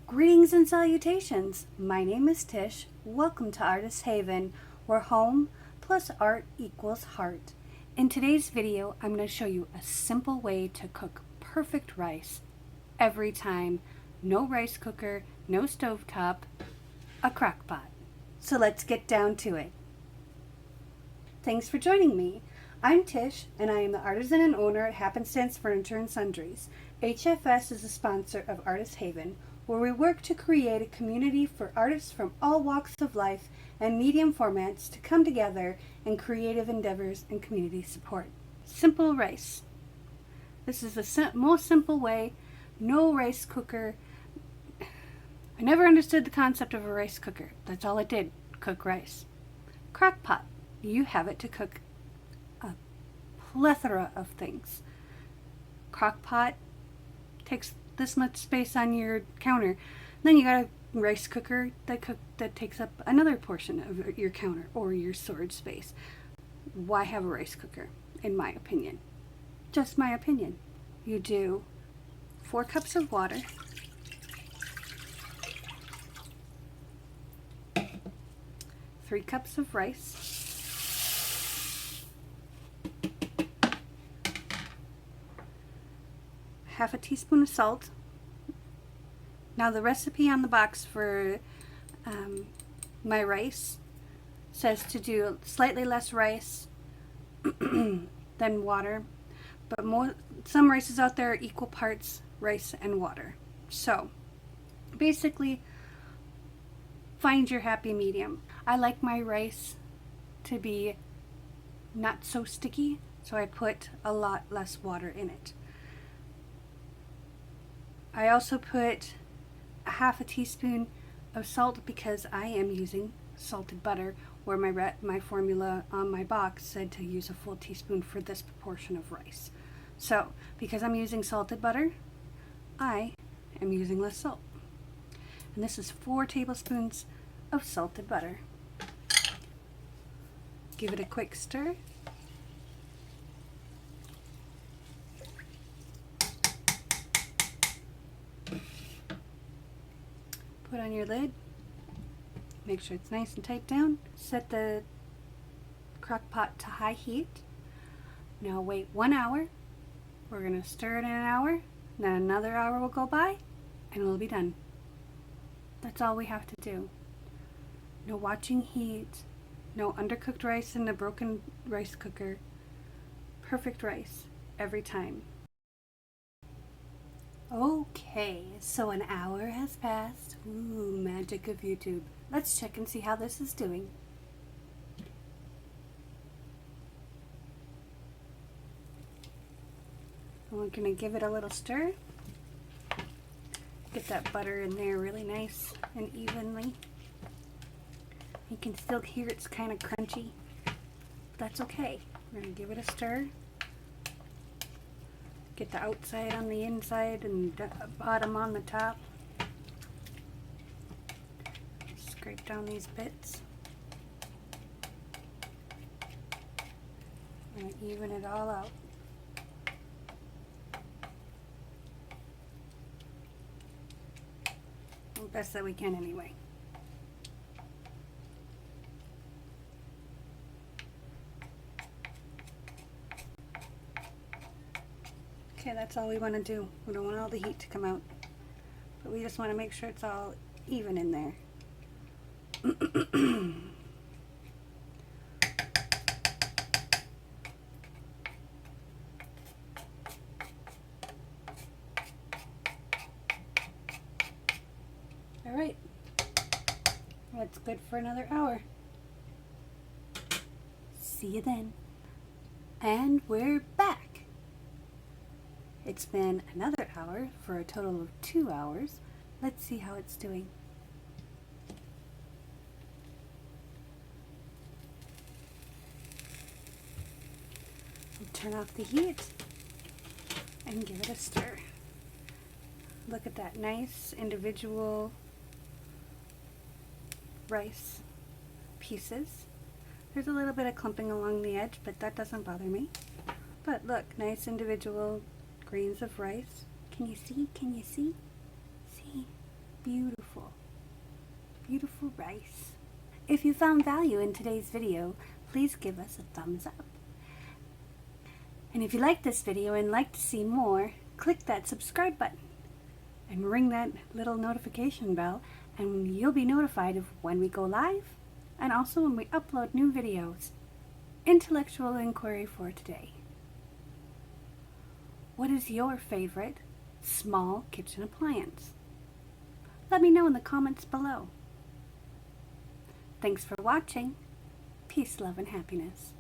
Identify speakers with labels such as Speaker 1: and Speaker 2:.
Speaker 1: Greetings and salutations. My name is Tish. Welcome to Artist Haven, where home plus art equals heart. In today's video, I'm going to show you a simple way to cook perfect rice every time. No rice cooker, no stovetop, a crock pot. So let's get down to it. Thanks for joining me. I'm Tish, and I am the artisan and owner at Happenstance Furniture and Sundries. HFS is a sponsor of Artist Haven, where we work to create a community for artists from all walks of life and medium formats to come together in creative endeavors and community support. Simple rice. This is the most simple way. No rice cooker. I never understood the concept of a rice cooker. That's all it did, cook rice. Crock pot. You have it to cook a plethora of things. Crock pot takes this much space on your counter. Then you got a rice cooker that takes up another portion of your counter or your storage space. Why have a rice cooker, in my opinion? Just my opinion. You do 4 cups of water, 3 cups of rice, half a teaspoon of salt. Now the recipe on the box for my rice says to do slightly less rice than water, but some rices out there are equal parts rice and water. So basically find your happy medium. I like my rice to be not so sticky, so I put a lot less water in it. I also put a half a teaspoon of salt because I am using salted butter, where my formula on my box said to use a full teaspoon for this proportion of rice. So because I'm using salted butter, I am using less salt. And this is 4 tablespoons of salted butter. Give it a quick stir. Put on your lid, make sure it's nice and tight down. Set the crock pot to high heat. Now wait 1 hour. We're going to stir it in an hour, then another hour will go by and it'll be done. That's all we have to do. No watching heat, no undercooked rice in a broken rice cooker. Perfect rice every time. Okay, so an hour has passed. Ooh, magic of YouTube. Let's check and see how this is doing. And we're going to give it a little stir. Get that butter in there really nice and evenly. You can still hear it's kind of crunchy. But that's okay. We're going to give it a stir. Get the outside on the inside and the bottom on the top. Scrape down these bits. And even it all out. Well, best that we can anyway. Okay, that's all we want to do. We don't want all the heat to come out, but we just want to make sure it's all even in there. All right, that's good for another hour. See you then. And we're back. It's been another hour for a total of 2 hours. Let's see how it's doing. We'll turn off the heat and give it a stir. Look at that nice individual rice pieces. There's a little bit of clumping along the edge, but that doesn't bother me. But look, nice individual grains of rice. Can you see? Can you see? See? beautiful, beautiful rice. If you found value in today's video, please give us a thumbs up. And if you like this video and like to see more, click that subscribe button and ring that little notification bell, and you'll be notified of when we go live and also when we upload new videos. Intellectual inquiry for today. What is your favorite small kitchen appliance? Let me know in the comments below. Thanks for watching. Peace, love, and happiness.